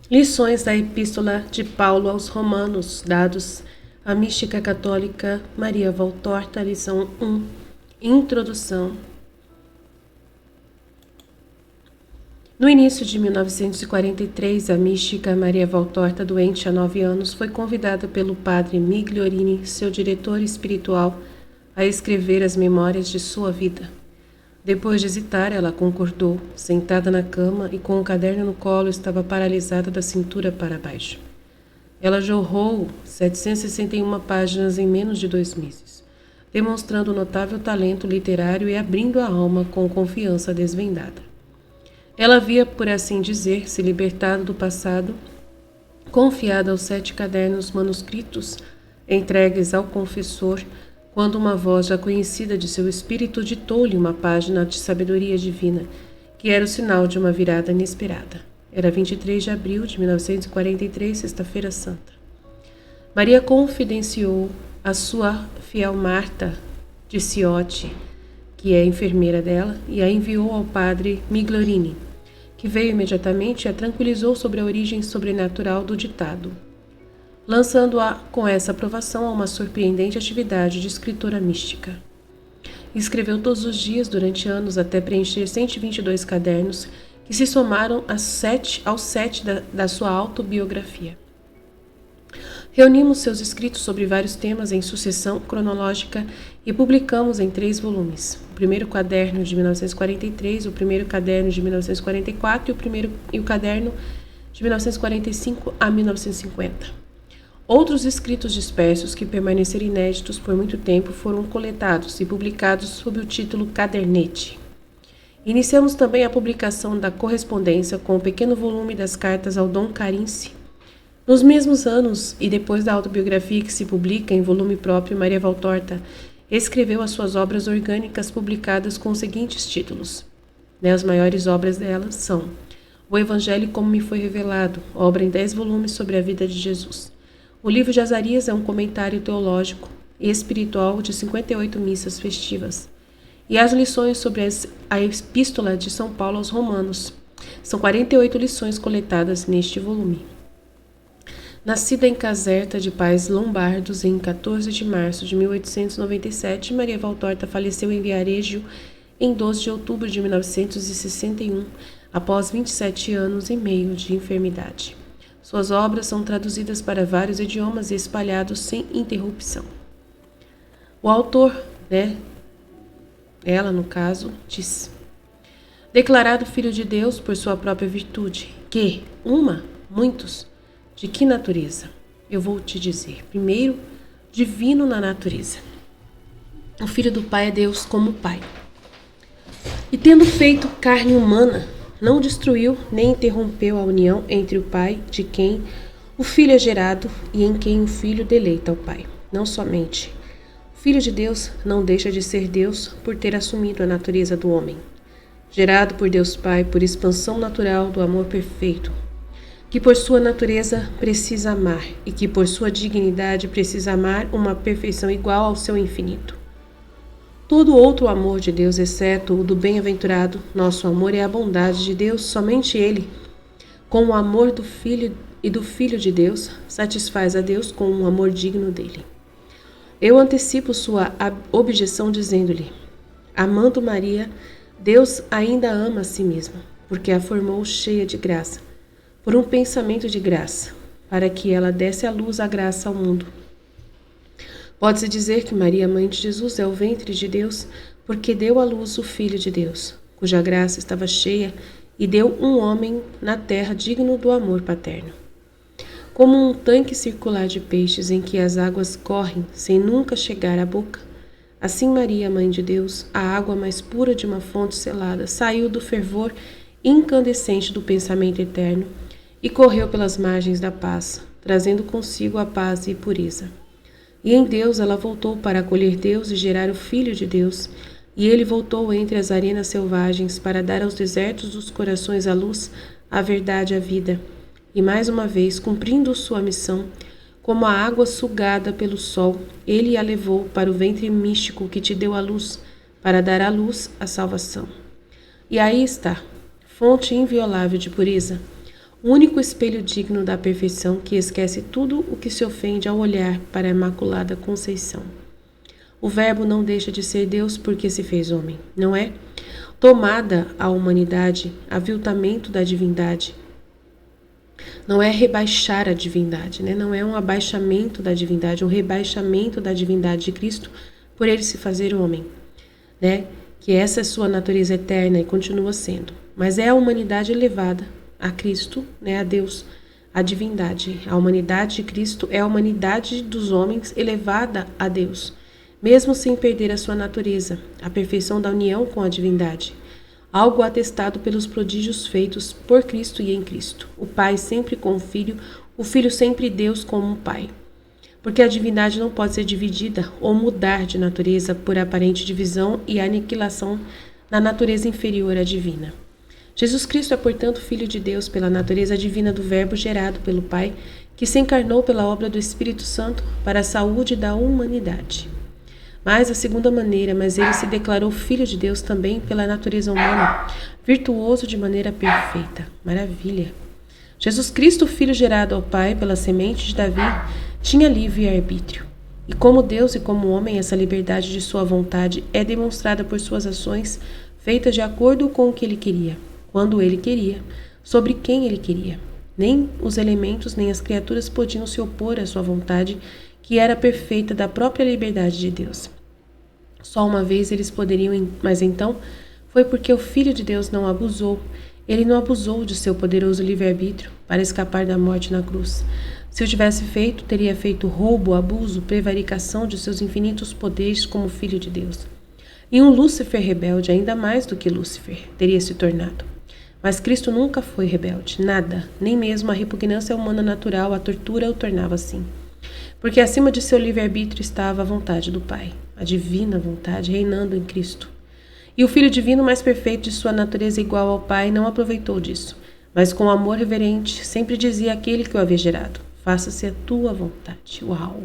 Lições da Epístola de Paulo aos Romanos, dados à mística católica Maria Valtorta, lição 1, Introdução. No início de 1943, a mística Maria Valtorta, doente há 9 anos, foi convidada pelo padre Migliorini, seu diretor espiritual, a escrever as memórias de sua vida. Depois de hesitar, ela concordou. Sentada na cama e com o caderno no colo, estava paralisada da cintura para baixo. Ela jorrou 761 páginas em menos de 2 meses, demonstrando notável talento literário e abrindo a alma com confiança desvendada. Ela havia, por assim dizer, se libertado do passado, confiada aos 7 cadernos manuscritos entregues ao confessor, quando uma voz já conhecida de seu espírito ditou-lhe uma página de sabedoria divina, que era o sinal de uma virada inesperada. Era 23 de abril de 1943, sexta-feira santa. Maria confidenciou a sua fiel Marta de Ciotti, que é enfermeira dela, e a enviou ao padre Migliorini, que veio imediatamente e a tranquilizou sobre a origem sobrenatural do ditado, lançando-a com essa aprovação a uma surpreendente atividade de escritora mística. Escreveu todos os dias durante anos até preencher 122 cadernos que se somaram aos 7 da sua autobiografia. Reunimos seus escritos sobre vários temas em sucessão cronológica e publicamos em 3 volumes. O primeiro caderno de 1943, o primeiro caderno de 1944 e o caderno de 1945 a 1950. Outros escritos dispersos que permaneceram inéditos por muito tempo foram coletados e publicados sob o título Cadernete. Iniciamos também a publicação da correspondência com o pequeno volume das cartas ao Dom Carinci. Nos mesmos anos, e depois da autobiografia que se publica em volume próprio, Maria Valtorta escreveu as suas obras orgânicas publicadas com os seguintes títulos. As maiores obras delas são O Evangelho como me foi revelado, obra em 10 volumes sobre a vida de Jesus. O livro de Azarias é um comentário teológico e espiritual de 58 missas festivas. E as lições sobre a Epístola de São Paulo aos Romanos. São 48 lições coletadas neste volume. Nascida em Caserta de pais lombardos em 14 de março de 1897, Maria Valtorta faleceu em Viareggio em 12 de outubro de 1961, após 27 anos e meio de enfermidade. Suas obras são traduzidas para vários idiomas e espalhados sem interrupção. O autor, ela no caso, diz: declarado Filho de Deus por sua própria virtude, que, muitos, de que natureza? Eu vou te dizer. Primeiro, divino na natureza. O Filho do Pai é Deus como Pai. E tendo feito carne humana, não destruiu nem interrompeu a união entre o Pai, de quem o Filho é gerado e em quem o Filho deleita ao Pai. Não somente. O Filho de Deus não deixa de ser Deus por ter assumido a natureza do homem. Gerado por Deus Pai por expansão natural do amor perfeito, que por sua natureza precisa amar e que por sua dignidade precisa amar uma perfeição igual ao seu infinito. Todo outro amor de Deus, exceto o do bem-aventurado, nosso amor é a bondade de Deus, somente Ele, com o amor do Filho e do Filho de Deus, satisfaz a Deus com um amor digno dele. Eu antecipo sua objeção dizendo-lhe: amando Maria, Deus ainda ama a si mesmo, porque a formou cheia de graça, por um pensamento de graça, para que ela desse à luz a graça ao mundo. Pode-se dizer que Maria, mãe de Jesus, é o ventre de Deus, porque deu à luz o Filho de Deus, cuja graça estava cheia, e deu um homem na terra digno do amor paterno. Como um tanque circular de peixes em que as águas correm sem nunca chegar à boca, assim Maria, mãe de Deus, a água mais pura de uma fonte selada, saiu do fervor incandescente do pensamento eterno e correu pelas margens da paz, trazendo consigo a paz e pureza. E em Deus ela voltou para acolher Deus e gerar o Filho de Deus, e ele voltou entre as arenas selvagens para dar aos desertos dos corações a luz, a verdade, a vida. E mais uma vez, cumprindo sua missão, como a água sugada pelo sol, ele a levou para o ventre místico que te deu a luz, para dar à luz a salvação. E aí está, fonte inviolável de pureza, o único espelho digno da perfeição que esquece tudo o que se ofende ao olhar para a Imaculada Conceição. O Verbo não deixa de ser Deus porque se fez homem, não é? Tomada a humanidade, aviltamento da divindade. Não é rebaixar a divindade, né? Não é um abaixamento da divindade, um rebaixamento da divindade de Cristo por ele se fazer homem, né? Que essa é sua natureza eterna e continua sendo. Mas é a humanidade elevada a Cristo, né? A Deus, a divindade. A humanidade de Cristo é a humanidade dos homens elevada a Deus, mesmo sem perder a sua natureza, a perfeição da união com a divindade. Algo atestado pelos prodígios feitos por Cristo e em Cristo. O Pai sempre com o Filho sempre Deus como Pai. Porque a divindade não pode ser dividida ou mudar de natureza por aparente divisão e aniquilação da natureza inferior à divina. Jesus Cristo é, portanto, Filho de Deus pela natureza divina do Verbo gerado pelo Pai, que se encarnou pela obra do Espírito Santo para a saúde da humanidade. Mas a segunda maneira, mas ele se declarou Filho de Deus também pela natureza humana, virtuoso de maneira perfeita. Maravilha! Jesus Cristo, Filho gerado ao Pai pela semente de Davi, tinha livre arbítrio. E como Deus e como homem, essa liberdade de sua vontade é demonstrada por suas ações, feitas de acordo com o que ele queria, quando ele queria, sobre quem ele queria. Nem os elementos nem as criaturas podiam se opor à sua vontade, que era perfeita da própria liberdade de Deus. Só uma vez eles poderiam, mas então foi porque o Filho de Deus não abusou. Ele não abusou de seu poderoso livre-arbítrio para escapar da morte na cruz. Se o tivesse feito, teria feito roubo, abuso, prevaricação de seus infinitos poderes como Filho de Deus. E um Lúcifer rebelde, ainda mais do que Lúcifer, teria se tornado. Mas Cristo nunca foi rebelde, nada, nem mesmo a repugnância humana natural, a tortura o tornava assim. Porque acima de seu livre-arbítrio estava a vontade do Pai, a divina vontade reinando em Cristo. E o Filho divino mais perfeito de sua natureza igual ao Pai não aproveitou disso, mas com amor reverente sempre dizia àquele que o havia gerado: faça-se a tua vontade. Uau!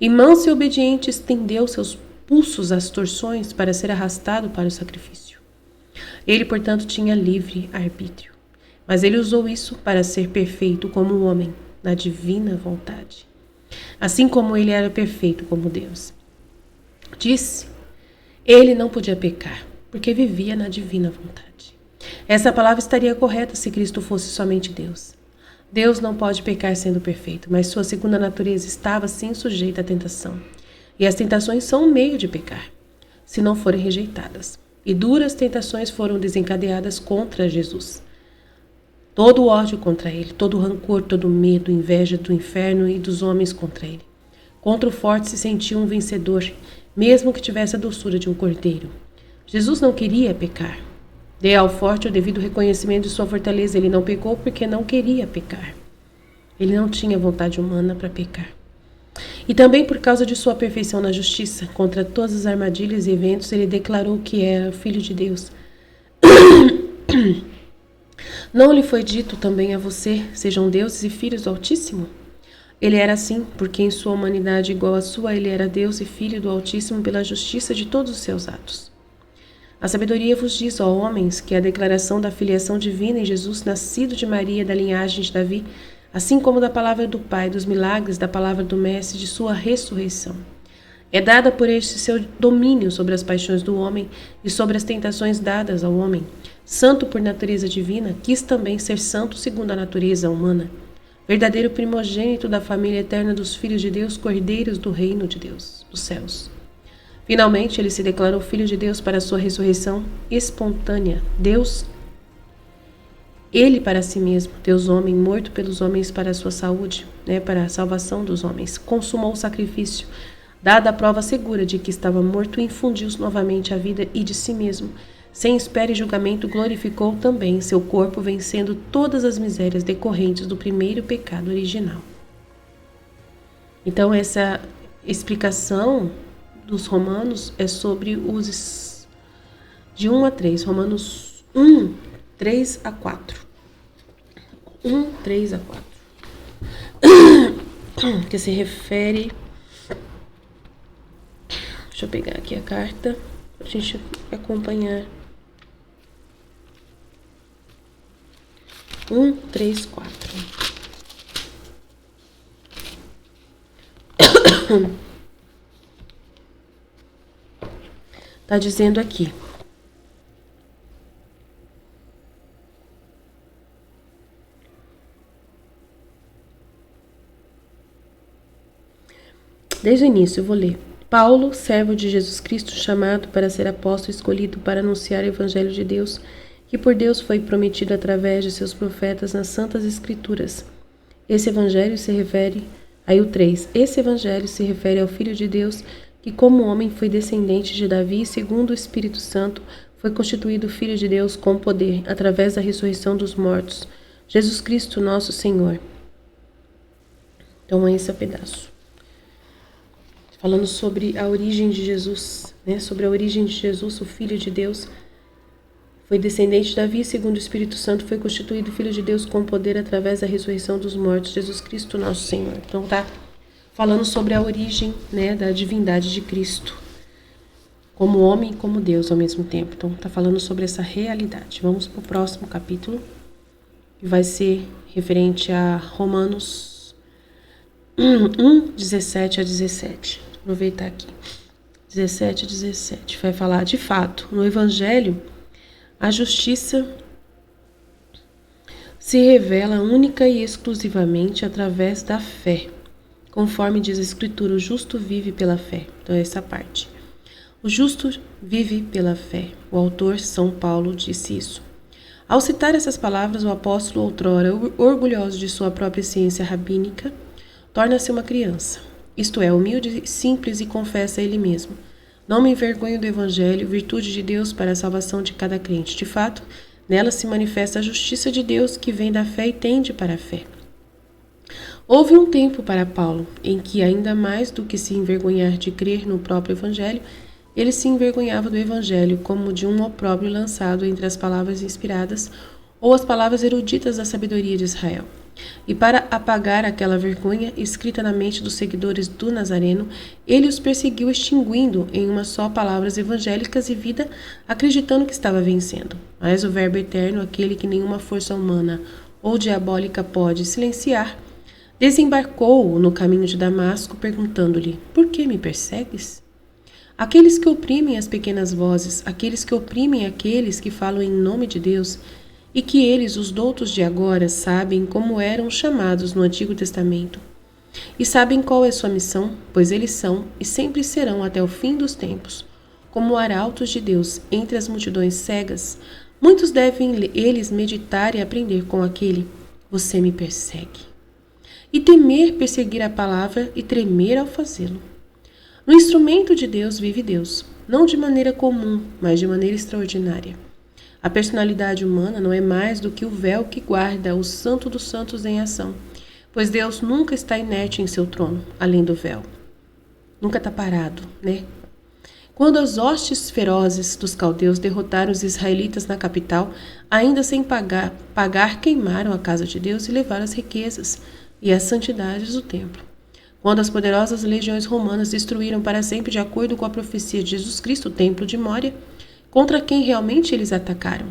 E manso e obediente estendeu seus pulsos às torções para ser arrastado para o sacrifício. Ele, portanto, tinha livre arbítrio, mas ele usou isso para ser perfeito como homem, na divina vontade. Assim como ele era perfeito como Deus. Disse, ele não podia pecar, porque vivia na divina vontade. Essa palavra estaria correta se Cristo fosse somente Deus. Deus não pode pecar sendo perfeito, mas sua segunda natureza estava sim sujeita à tentação. E as tentações são um meio de pecar, se não forem rejeitadas. E duras tentações foram desencadeadas contra Jesus. Todo o ódio contra ele, todo o rancor, todo o medo, inveja do inferno e dos homens contra ele. Contra o forte se sentia um vencedor, mesmo que tivesse a doçura de um cordeiro. Jesus não queria pecar. Dê ao forte o devido reconhecimento de sua fortaleza. Ele não pecou porque não queria pecar. Ele não tinha vontade humana para pecar. E também por causa de sua perfeição na justiça, contra todas as armadilhas e eventos, ele declarou que era o Filho de Deus. Não lhe foi dito também a você, sejam deuses e filhos do Altíssimo? Ele era assim, porque em sua humanidade igual à sua, ele era Deus e Filho do Altíssimo pela justiça de todos os seus atos. A sabedoria vos diz, ó homens, que a declaração da filiação divina em Jesus, nascido de Maria, da linhagem de Davi, assim como da palavra do Pai, dos milagres, da palavra do Mestre, de sua ressurreição, é dada por este seu domínio sobre as paixões do homem e sobre as tentações dadas ao homem. Santo por natureza divina, quis também ser santo segundo a natureza humana, verdadeiro primogênito da família eterna dos filhos de Deus, cordeiros do reino de Deus, dos céus. Finalmente, ele se declarou Filho de Deus para a sua ressurreição espontânea. Deus, ele para si mesmo, Deus homem, morto pelos homens para a sua saúde, para a salvação dos homens, consumou o sacrifício, dada a prova segura de que estava morto, infundiu novamente a vida e de si mesmo, sem espera e julgamento, glorificou também seu corpo, vencendo todas as misérias decorrentes do primeiro pecado original. Então, essa explicação dos Romanos é sobre os de 1 a 3, Romanos 1, 3 a 4. 1, 3 a 4. Que se refere... Deixa eu pegar aqui a carta para a gente acompanhar. 1, 3, 4. Tá dizendo aqui. Desde o início, eu vou ler. Paulo, servo de Jesus Cristo, chamado para ser apóstolo, escolhido para anunciar o Evangelho de Deus, que por Deus foi prometido através de seus profetas nas Santas Escrituras. Esse Evangelho se refere... Aí o 3. Esse Evangelho se refere ao Filho de Deus, que como homem foi descendente de Davi e segundo o Espírito Santo, foi constituído Filho de Deus com poder, através da ressurreição dos mortos. Jesus Cristo, nosso Senhor. Então, esse é o pedaço. Falando sobre a origem de Jesus, né? Sobre a origem de Jesus, o Filho de Deus. Foi descendente de Davi, segundo o Espírito Santo, foi constituído Filho de Deus com poder através da ressurreição dos mortos, Jesus Cristo, nosso Senhor. Então tá falando sobre a origem, né, da divindade de Cristo, como homem e como Deus ao mesmo tempo. Então tá falando sobre essa realidade. Vamos para o próximo capítulo, que vai ser referente a Romanos 1, 17 a 17. Vou aproveitar aqui. 17 a 17. Vai falar, de fato, no Evangelho, a justiça se revela única e exclusivamente através da fé. Conforme diz a Escritura, o justo vive pela fé. Então, essa parte. O justo vive pela fé. O autor, São Paulo, disse isso. Ao citar essas palavras, o apóstolo, outrora orgulhoso de sua própria ciência rabínica, torna-se uma criança. Isto é, humilde, simples e confessa a ele mesmo: não me envergonho do Evangelho, virtude de Deus para a salvação de cada crente. De fato, nela se manifesta a justiça de Deus que vem da fé e tende para a fé. Houve um tempo para Paulo em que, ainda mais do que se envergonhar de crer no próprio Evangelho, ele se envergonhava do Evangelho como de um opróbrio lançado entre as palavras inspiradas ou as palavras eruditas da sabedoria de Israel. E para apagar aquela vergonha escrita na mente dos seguidores do Nazareno, ele os perseguiu extinguindo em uma só palavras evangélicas e vida, acreditando que estava vencendo. Mas o Verbo eterno, aquele que nenhuma força humana ou diabólica pode silenciar, desembarcou-o no caminho de Damasco, perguntando-lhe: por que me persegues? Aqueles que oprimem as pequenas vozes, aqueles que oprimem aqueles que falam em nome de Deus, e que eles, os doutos de agora, sabem como eram chamados no Antigo Testamento. E sabem qual é sua missão, pois eles são e sempre serão até o fim dos tempos, como arautos de Deus entre as multidões cegas. Muitos devem eles meditar e aprender com aquele: você me persegue. E temer perseguir a palavra e tremer ao fazê-lo. No instrumento de Deus vive Deus, não de maneira comum, mas de maneira extraordinária. A personalidade humana não é mais do que o véu que guarda o Santo dos Santos em ação, pois Deus nunca está inerte em seu trono, além do véu. Nunca está parado, né? Quando as hostes ferozes dos caldeus derrotaram os israelitas na capital, ainda sem pagar queimaram a casa de Deus e levaram as riquezas e as santidades do templo. Quando as poderosas legiões romanas destruíram para sempre, de acordo com a profecia de Jesus Cristo, o templo de Mória, contra quem realmente eles atacaram?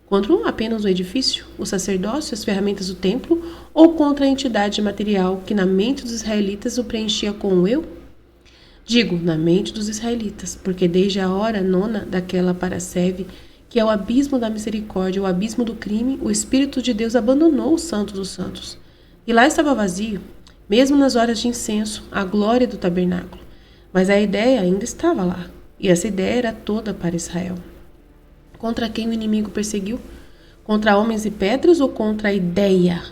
Contra apenas o edifício, o sacerdócio e as ferramentas do templo, ou contra a entidade material que na mente dos israelitas o preenchia com o eu? Digo, na mente dos israelitas, porque desde a hora nona daquela paraseve, que é o abismo da misericórdia, o abismo do crime, o Espírito de Deus abandonou o Santo dos Santos. E lá estava vazio, mesmo nas horas de incenso, a glória do tabernáculo. Mas a ideia ainda estava lá. E essa ideia era toda para Israel. Contra quem o inimigo perseguiu? Contra homens e pedras ou contra a ideia?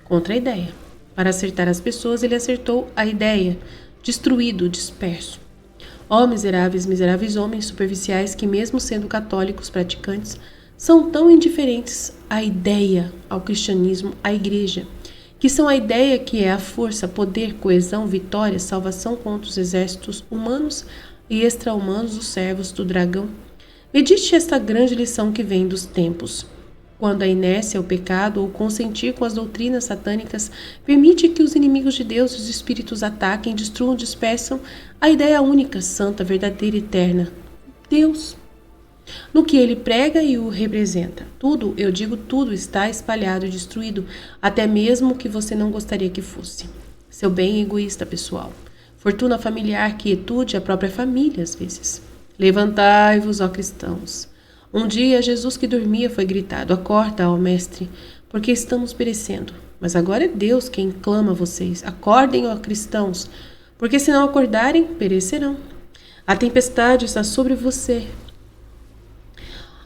Contra a ideia. Para acertar as pessoas, ele acertou a ideia, destruído, disperso. Ó miseráveis homens superficiais que, mesmo sendo católicos praticantes, são tão indiferentes à ideia, ao cristianismo, à igreja, que são a ideia que é a força, poder, coesão, vitória, salvação contra os exércitos humanos e extra-humanos dos servos do dragão. Medite esta grande lição que vem dos tempos. Quando a inércia, o pecado ou consentir com as doutrinas satânicas permite que os inimigos de Deus e os espíritos ataquem, destruam, dispersam a ideia única, santa, verdadeira e eterna: Deus. no que ele prega e o representa. Tudo, eu digo tudo, está espalhado e destruído, até mesmo o que você não gostaria que fosse. Seu bem egoísta pessoal. Fortuna familiar, quietude, a própria família, às vezes. Levantai-vos, ó cristãos. Um dia, Jesus que dormia foi gritado, acorda, ó mestre, porque estamos perecendo. Mas agora é Deus quem clama a vocês. Acordem, ó cristãos, porque se não acordarem, perecerão. A tempestade está sobre você.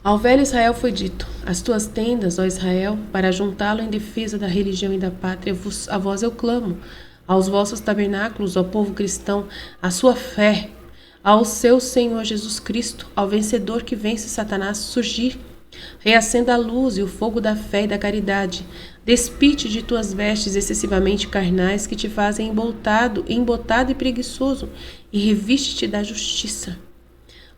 Ao velho Israel foi dito, as tuas tendas, ó Israel, para juntá-lo em defesa da religião e da pátria, a vós eu clamo. Aos vossos tabernáculos, ó povo cristão, a sua fé, ao seu Senhor Jesus Cristo, ao vencedor que vence Satanás surgir. Reacenda a luz e o fogo da fé e da caridade. Despite de tuas vestes excessivamente carnais que te fazem embotado e preguiçoso, e reviste-te da justiça.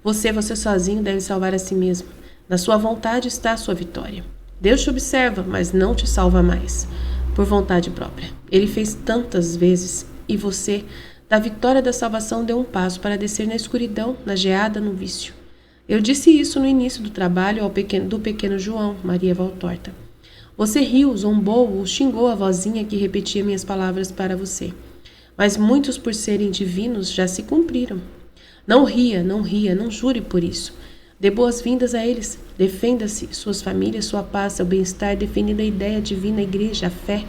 Você sozinho deve salvar a si mesmo. Na sua vontade está a sua vitória. Deus te observa, mas não te salva mais, por vontade própria. Ele fez tantas vezes, e você, da vitória da salvação, deu um passo para descer na escuridão, na geada, no vício. Eu disse isso no início do trabalho do pequeno João, Maria Valtorta. Você riu, zombou ou xingou a vozinha que repetia minhas palavras para você. Mas muitos, por serem divinos, já se cumpriram. Não ria, não jure por isso. Dê boas-vindas a eles. Defenda-se, suas famílias, sua paz, seu bem-estar, defendendo a ideia divina, a igreja, a fé.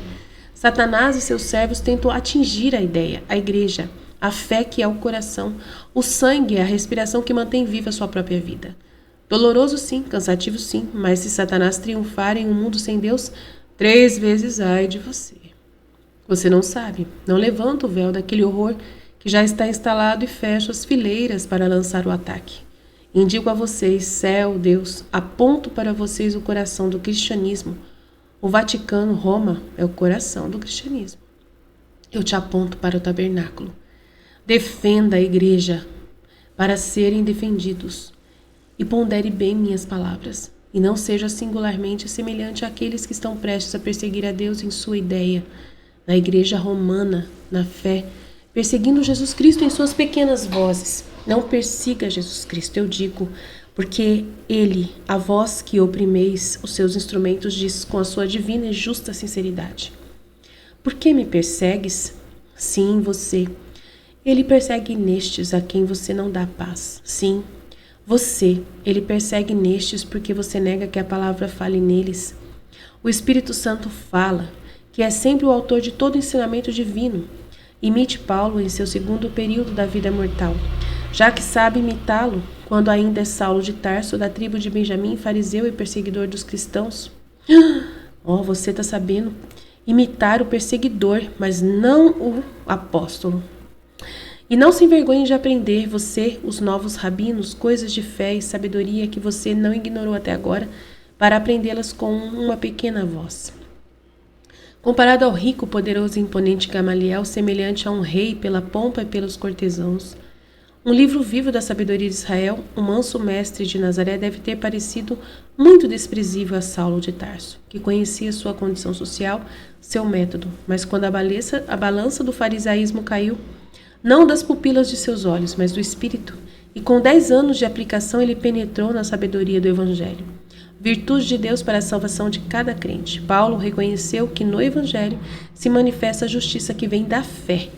Satanás e seus servos tentam atingir a ideia, a igreja, a fé que é o coração. O sangue é a respiração que mantém viva a sua própria vida. Doloroso sim, cansativo sim, mas se Satanás triunfar em um mundo sem Deus, 3 vezes ai de você. Você não sabe, não levanta o véu daquele horror que já está instalado e fecha as fileiras para lançar o ataque. Indico a vocês, céu, Deus, aponto para vocês o coração do cristianismo. O Vaticano, Roma, é o coração do cristianismo. Eu te aponto para o tabernáculo. Defenda a igreja para serem defendidos. E pondere bem minhas palavras. E não seja singularmente semelhante àqueles que estão prestes a perseguir a Deus em sua ideia, na igreja romana, na fé, perseguindo Jesus Cristo em suas pequenas vozes. Não persiga Jesus Cristo, eu digo, porque Ele, a vós que oprimeis os seus instrumentos, diz com a sua divina e justa sinceridade. Por que me persegues? Sim, você. Ele persegue nestes a quem você não dá paz. Sim, você. Ele persegue nestes porque você nega que a palavra fale neles. O Espírito Santo fala, que é sempre o autor de todo ensinamento divino. Imite Paulo em seu segundo período da vida mortal, já que sabe imitá-lo quando ainda é Saulo de Tarso, da tribo de Benjamim, fariseu e perseguidor dos cristãos. Você está sabendo imitar o perseguidor, mas não o apóstolo. E não se envergonhe de aprender, você, os novos rabinos, coisas de fé e sabedoria que você não ignorou até agora, para aprendê-las com uma pequena voz. Comparado ao rico, poderoso e imponente Gamaliel, semelhante a um rei pela pompa e pelos cortesãos, um livro vivo da sabedoria de Israel, o manso mestre de Nazaré deve ter parecido muito desprezível a Saulo de Tarso, que conhecia sua condição social, seu método, mas quando a balança do farisaísmo caiu, não das pupilas de seus olhos, mas do espírito, e com 10 anos de aplicação ele penetrou na sabedoria do Evangelho. Virtude de Deus para a salvação de cada crente. Paulo reconheceu que no Evangelho se manifesta a justiça que vem da fé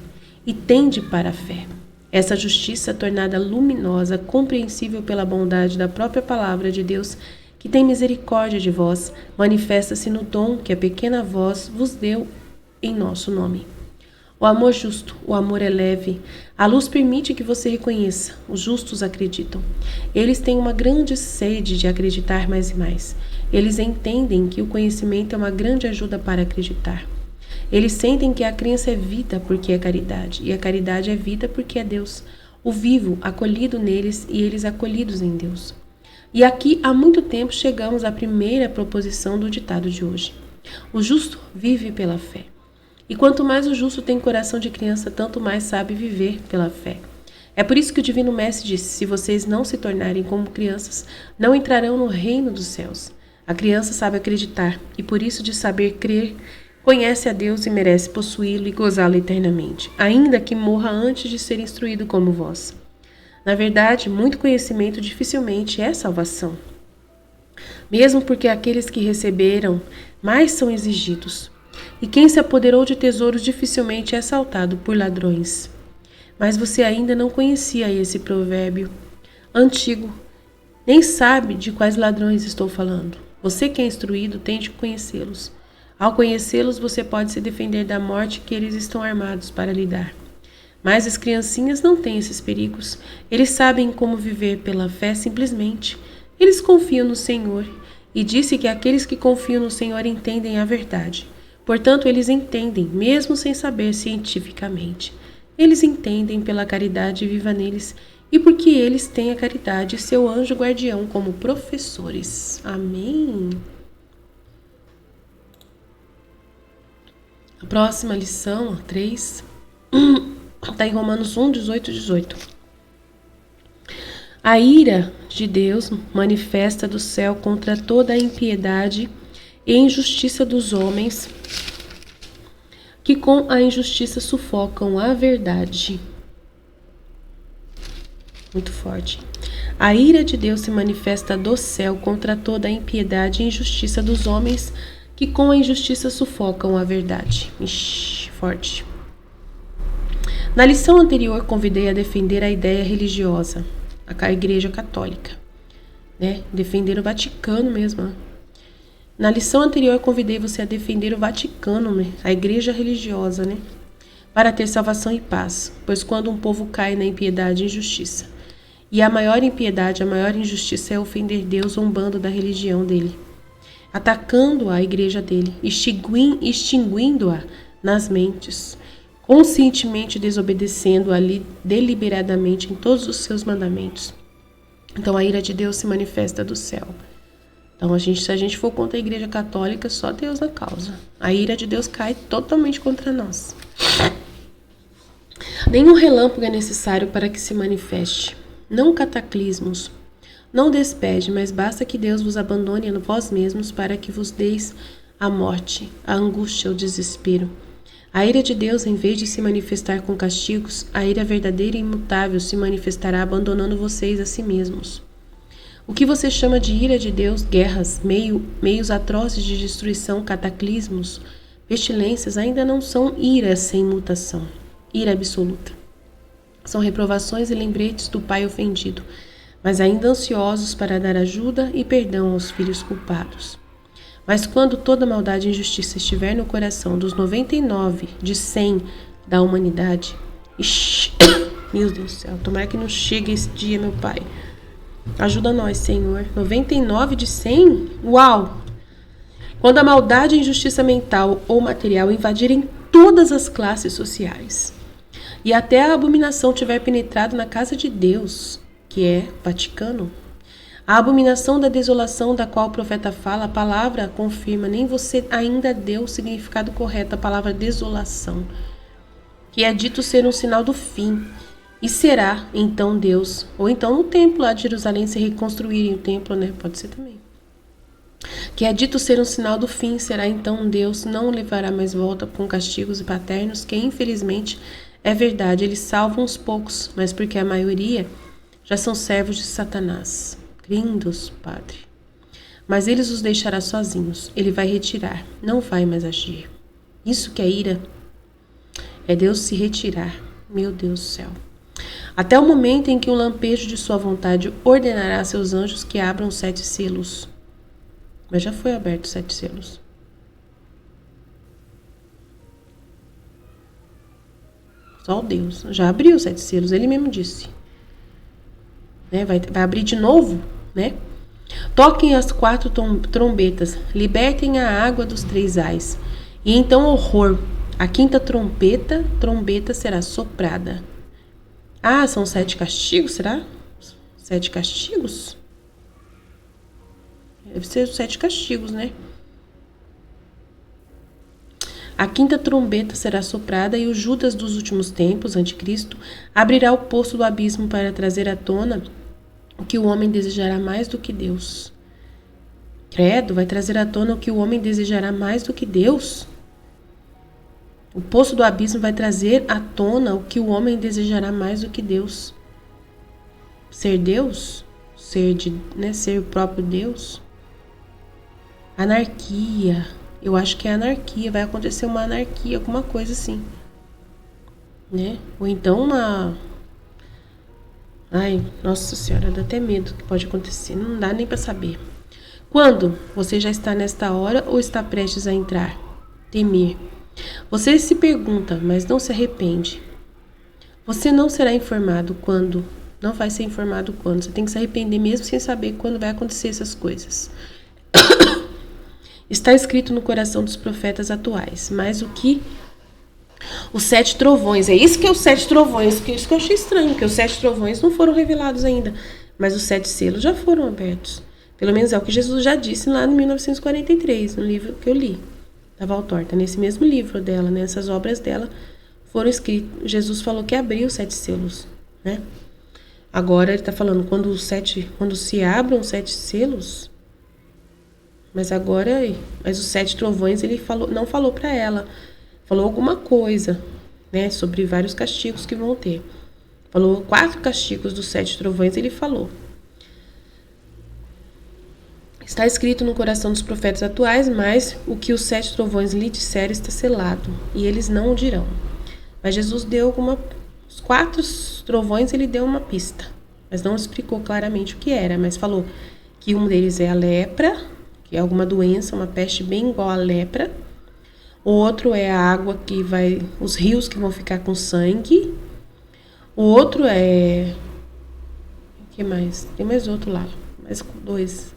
e tende para a fé. Essa justiça, tornada luminosa, compreensível pela bondade da própria palavra de Deus, que tem misericórdia de vós, manifesta-se no dom que a pequena voz vos deu em nosso nome. O amor justo, o amor é leve. A luz permite que você reconheça. Os justos acreditam. Eles têm uma grande sede de acreditar mais e mais. Eles entendem que o conhecimento é uma grande ajuda para acreditar. Eles sentem que a crença é vida porque é caridade, e a caridade é vida porque é Deus. O vivo acolhido neles e eles acolhidos em Deus. E aqui há muito tempo chegamos à primeira proposição do ditado de hoje. O justo vive pela fé. E quanto mais o justo tem coração de criança, tanto mais sabe viver pela fé. É por isso que o Divino Mestre disse, se vocês não se tornarem como crianças, não entrarão no reino dos céus. A criança sabe acreditar, e por isso de saber crer, conhece a Deus e merece possuí-lo e gozá-lo eternamente, ainda que morra antes de ser instruído como vós. Na verdade, muito conhecimento dificilmente é salvação. Mesmo porque aqueles que receberam mais são exigidos. E quem se apoderou de tesouros dificilmente é assaltado por ladrões. Mas você ainda não conhecia esse provérbio antigo, nem sabe de quais ladrões estou falando. Você que é instruído, tente conhecê-los. Ao conhecê-los, você pode se defender da morte que eles estão armados para lhe dar. Mas as criancinhas não têm esses perigos. Eles sabem como viver pela fé simplesmente. Eles confiam no Senhor. E disse que aqueles que confiam no Senhor entendem a verdade. Portanto, eles entendem, mesmo sem saber cientificamente. Eles entendem pela caridade viva neles e porque eles têm a caridade e seu anjo guardião como professores. Amém. A próxima lição, 3, está em Romanos 1, 18 e 18. A ira de Deus manifesta do céu contra toda a impiedade e injustiça dos homens que com a injustiça sufocam a verdade. Muito forte. A ira de Deus se manifesta do céu contra toda a impiedade e injustiça dos homens que com a injustiça sufocam a verdade. Ixi, forte. Na lição anterior, convidei a defender a ideia religiosa, a Igreja Católica, né? Defender o Vaticano mesmo, né? Na lição anterior, convidei você a defender o Vaticano, né? A igreja religiosa, né? Para ter salvação e paz. Pois quando um povo cai na impiedade e injustiça, e a maior impiedade, a maior injustiça é ofender Deus zombando da religião dele, atacando a igreja dele, extinguindo-a nas mentes, conscientemente desobedecendo-a deliberadamente em todos os seus mandamentos. Então a ira de Deus se manifesta do céu. Então, se a gente for contra a Igreja Católica, só Deus na causa. A ira de Deus cai totalmente contra nós. Nenhum relâmpago é necessário para que se manifeste. Não cataclismos. Não despede, mas basta que Deus vos abandone a vós mesmos para que vos deis a morte, a angústia, o desespero. A ira de Deus, em vez de se manifestar com castigos, a ira verdadeira e imutável se manifestará abandonando vocês a si mesmos. O que você chama de ira de Deus, guerras, meios atrozes de destruição, cataclismos, pestilências, ainda não são ira sem mutação, ira absoluta. São reprovações e lembretes do Pai ofendido, mas ainda ansiosos para dar ajuda e perdão aos filhos culpados. Mas quando toda maldade e injustiça estiver no coração dos 99 de 100 da humanidade, meu Deus do céu, tomara que não chegue esse dia, meu Pai. Ajuda nós, Senhor. 99 de 100? Uau! Quando a maldade e a injustiça mental ou material invadirem todas as classes sociais e até a abominação tiver penetrado na casa de Deus, que é Vaticano, a abominação da desolação da qual o profeta fala, a palavra confirma, nem você ainda deu o significado correto à palavra desolação, que é dito ser um sinal do fim. E será, então, Deus, ou então no templo lá de Jerusalém, se reconstruírem o templo, né? Pode ser também. Que é dito ser um sinal do fim, será então Deus não levará mais volta com castigos paternos, que infelizmente é verdade, eles salvam os poucos, mas porque a maioria já são servos de Satanás. Lindos, Padre. Mas ele os deixará sozinhos, ele vai retirar, não vai mais agir. Isso que é ira, é Deus se retirar, meu Deus do céu. Até o momento em que o lampejo de sua vontade ordenará a seus anjos que abram 7 selos. Mas já foi aberto 7 selos. Só o Deus. Já abriu 7 selos, ele mesmo disse. Né? Vai abrir de novo, né? Toquem as 4 trombetas, libertem a água dos 3 ais. E então horror, a 5ª trombeta será soprada. Ah, são 7 castigos, será? 7 castigos? Deve ser os 7 castigos, né? A 5ª trombeta será soprada e o Judas dos últimos tempos, anticristo, abrirá o poço do abismo para trazer à tona o que o homem desejará mais do que Deus. Credo, vai trazer à tona o que o homem desejará mais do que Deus? O poço do abismo vai trazer à tona o que o homem desejará mais do que Deus. ser Deus, ser o próprio Deus. Anarquia, eu acho que é anarquia, vai acontecer uma anarquia, alguma coisa assim, né? Ou então ai, nossa senhora, dá até medo que pode acontecer, não dá nem para saber. Quando você já está nesta hora ou está prestes a entrar? Temer. Você se pergunta, mas não se arrepende. Você não será informado quando. Não vai ser informado quando. Você tem que se arrepender mesmo sem saber quando vai acontecer essas coisas. Está escrito no coração dos profetas atuais. Mas o que? Os 7 trovões. É isso que é os 7 trovões. Isso que eu achei estranho, porque os 7 trovões não foram revelados ainda. Mas os 7 selos já foram abertos. Pelo menos é o que Jesus já disse lá em 1943, no livro que eu li, da Valtorta. Está nesse mesmo livro dela, nessas obras dela, foram escritos. Jesus falou que abriu os 7 selos, né? Agora ele está falando quando se abram os 7 selos. Mas os 7 trovões ele não falou para ela. Falou alguma coisa, né? Sobre vários castigos que vão ter. Falou 4 castigos dos 7 trovões, ele falou. Está escrito no coração dos profetas atuais, mas o que os 7 trovões lhe disseram está selado, e eles não o dirão. Mas Jesus deu os 4 trovões ele deu uma pista, mas não explicou claramente o que era, mas falou que um deles é a lepra, que é alguma doença, uma peste bem igual à lepra. O outro é a água os rios que vão ficar com sangue. O outro é... O que mais? Tem mais outro lá, mais 2.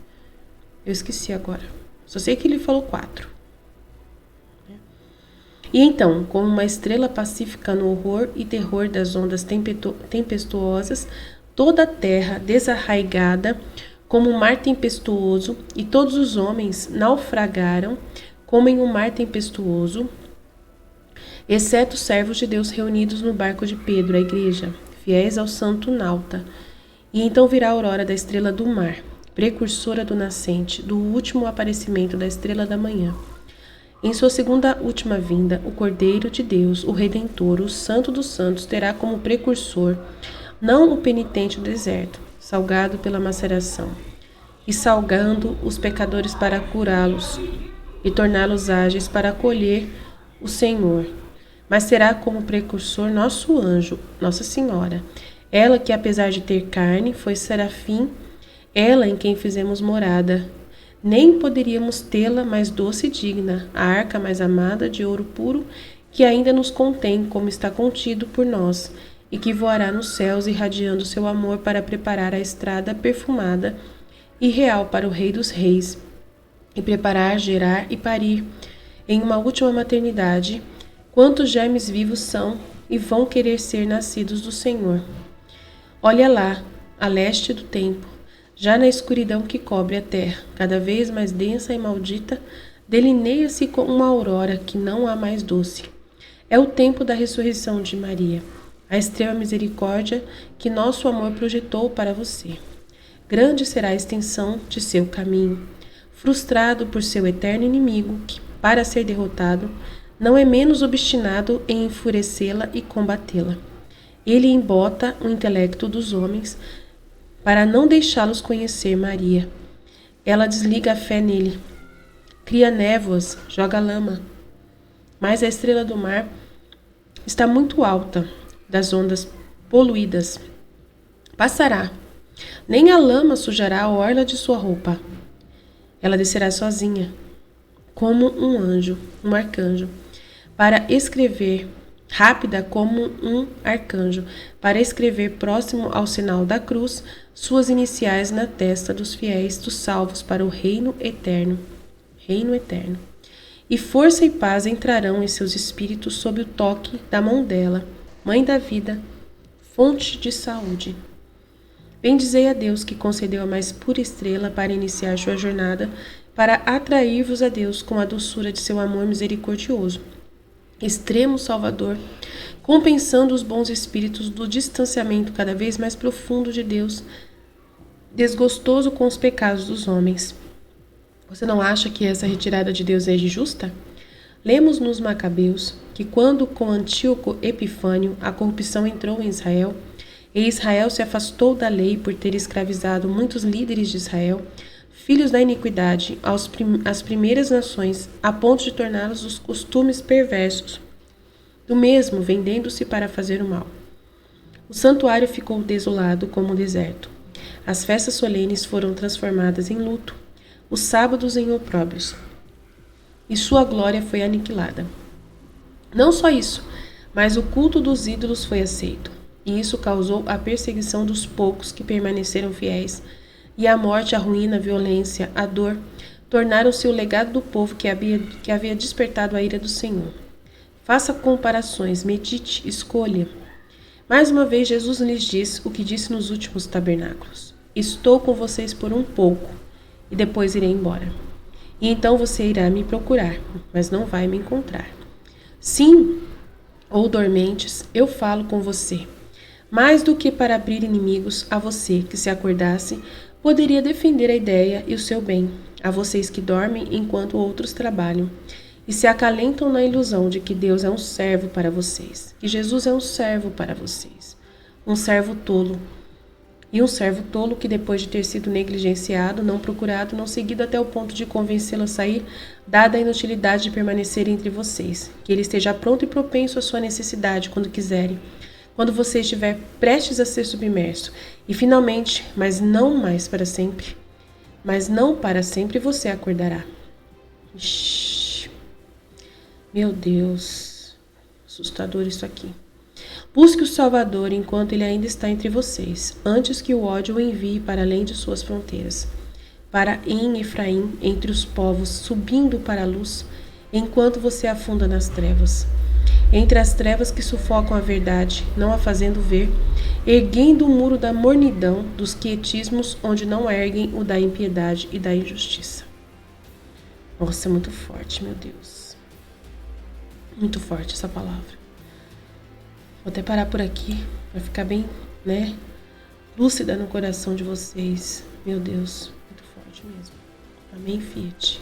Eu esqueci agora. Só sei que ele falou 4. E então, como uma estrela pacífica no horror e terror das ondas tempestuosas, toda a terra desarraigada, como um mar tempestuoso, e todos os homens naufragaram, como em um mar tempestuoso, exceto os servos de Deus reunidos no barco de Pedro, a igreja, fiéis ao santo nauta. E então virá a aurora da estrela do mar, precursora do nascente, do último aparecimento da estrela da manhã. Em sua segunda última vinda, o Cordeiro de Deus, o Redentor, o Santo dos Santos, terá como precursor, não o penitente do deserto, salgado pela maceração, e salgando os pecadores para curá-los, e torná-los ágeis para acolher o Senhor. Mas será como precursor nosso anjo, Nossa Senhora, ela que, apesar de ter carne, foi serafim, ela em quem fizemos morada. Nem poderíamos tê-la mais doce e digna, a arca mais amada de ouro puro, que ainda nos contém como está contido por nós, e que voará nos céus irradiando seu amor para preparar a estrada perfumada e real para o Rei dos Reis, e preparar, gerar e parir, em uma última maternidade, quantos germes vivos são e vão querer ser nascidos do Senhor. Olha lá, a leste do tempo, já na escuridão que cobre a terra, cada vez mais densa e maldita, delineia-se com uma aurora que não há mais doce. É o tempo da ressurreição de Maria, a extrema misericórdia que nosso amor projetou para você. Grande será a extensão de seu caminho, frustrado por seu eterno inimigo, que, para ser derrotado, não é menos obstinado em enfurecê-la e combatê-la. Ele embota o intelecto dos homens para não deixá-los conhecer Maria. Ela desliga a fé nele, cria névoas, joga lama. Mas a estrela do mar está muito alta das ondas poluídas. Passará. Nem a lama sujará a orla de sua roupa. Ela descerá sozinha, como um anjo, um arcanjo, para escrever, rápida como um arcanjo, para escrever próximo ao sinal da cruz suas iniciais na testa dos fiéis, dos salvos para o reino eterno. Reino eterno. E força e paz entrarão em seus espíritos sob o toque da mão dela, Mãe da vida, fonte de saúde. Bendizei a Deus que concedeu a mais pura estrela para iniciar sua jornada, para atrair-vos a Deus com a doçura de seu amor misericordioso. Extremo Salvador, compensando os bons espíritos do distanciamento cada vez mais profundo de Deus, desgostoso com os pecados dos homens. Você não acha que essa retirada de Deus é injusta? Lemos nos Macabeus que quando com Antíoco Epifânio a corrupção entrou em Israel, E Israel se afastou da lei por ter escravizado muitos líderes de Israel, filhos da iniquidade, às primeiras nações, a ponto de torná-los os costumes perversos, do mesmo vendendo-se para fazer o mal. O santuário ficou desolado como um deserto. As festas solenes foram transformadas em luto, os sábados em opróbrios, e sua glória foi aniquilada. Não só isso, mas o culto dos ídolos foi aceito, e isso causou a perseguição dos poucos que permaneceram fiéis, e a morte, a ruína, a violência, a dor, tornaram-se o legado do povo que havia despertado a ira do Senhor. Faça comparações, medite, escolha. Mais uma vez, Jesus lhes diz o que disse nos últimos tabernáculos: estou com vocês por um pouco, e depois irei embora. E então você irá me procurar, mas não vai me encontrar. Sim, ou dormentes, eu falo com você. Mais do que para abrir inimigos a você que, se acordasse, poderia defender a ideia e o seu bem, a vocês que dormem enquanto outros trabalham e se acalentam na ilusão de que Deus é um servo para vocês, que Jesus é um servo para vocês, um servo tolo. E um servo tolo que, depois de ter sido negligenciado, não procurado, não seguido até o ponto de convencê-lo a sair, dada a inutilidade de permanecer entre vocês, que ele esteja pronto e propenso à sua necessidade quando quiserem, quando você estiver prestes a ser submerso. E finalmente, mas não para sempre você acordará. Ixi. Meu Deus, assustador isso aqui. Busque o Salvador enquanto ele ainda está entre vocês, antes que o ódio o envie para além de suas fronteiras. Para em Efraim, entre os povos, subindo para a luz, enquanto você afunda nas trevas. Entre as trevas que sufocam a verdade, não a fazendo ver, erguendo o muro da mornidão, dos quietismos, onde não erguem o da impiedade e da injustiça. Nossa, é muito forte, meu Deus. Muito forte essa palavra. Vou até parar por aqui, para ficar bem, lúcida no coração de vocês. Meu Deus, muito forte mesmo. Amém, Fiat.